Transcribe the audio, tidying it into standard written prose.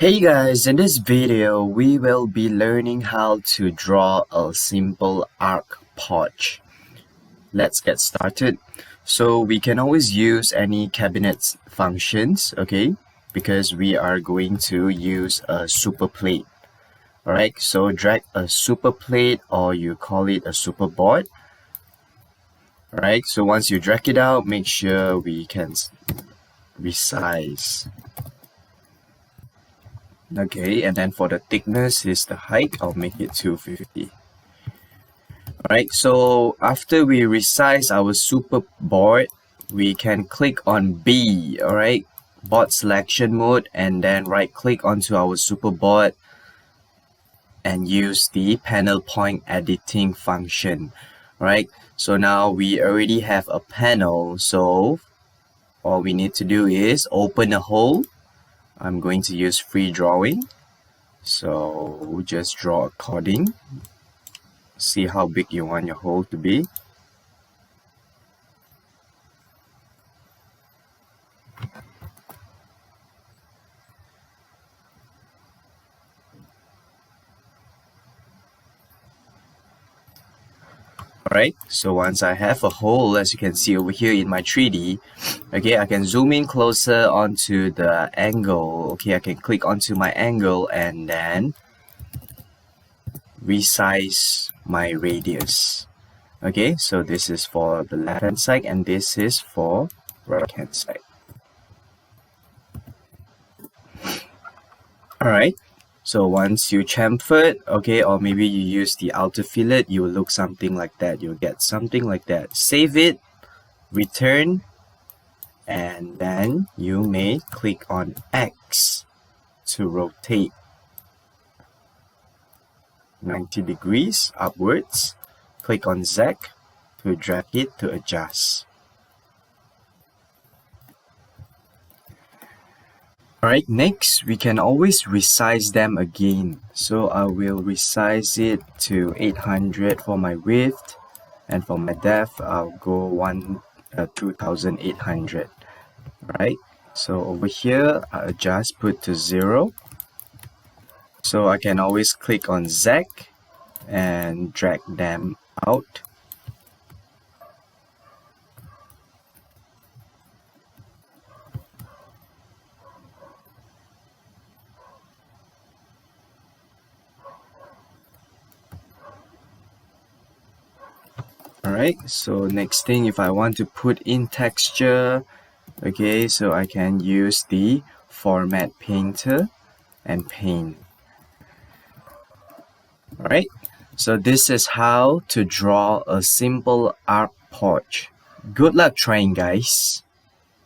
Hey guys, in this video we will be learning how to draw a simple arc porch. Let's get started. So we can always use any cabinet functions, okay, because we are going to use a super plate. Alright, so drag a super plate, or you call it a super board. Alright, so once you drag it out, make sure we can resize. Okay, and then for the thickness is the height, I'll make it 250. Alright, so after we resize our super board, we can click on B, alright, board selection mode, and then right click onto our super board and use the panel point editing function. Alright, so now we already have a panel, so all we need to do is open a hole. I'm going to use free drawing, so just draw according. See how big you want your hole to be. Alright, so once I have a hole, as you can see over here in my 3D, okay, I can zoom in closer onto the angle. Okay, I can click onto my angle and then resize my radius. Okay, so this is for the left hand side and this is for right hand side. Alright, so once you chamfer it, okay, or maybe you use the outer fillet, you will look something like that. You'll get something like that. Save it, return, and then you may click on X to rotate 90 degrees upwards. Click on Z to drag it to adjust. Alright, next we can always resize them again. So I will resize it to 800 for my width, and for my depth I'll go 2800. Alright, so over here I adjust, put to 0. So I can always click on Z and drag them out. Alright, so next thing, if I want to put in texture, okay, so I can use the format painter and paint. Alright, so this is how to draw a simple arc porch. Good luck trying, guys.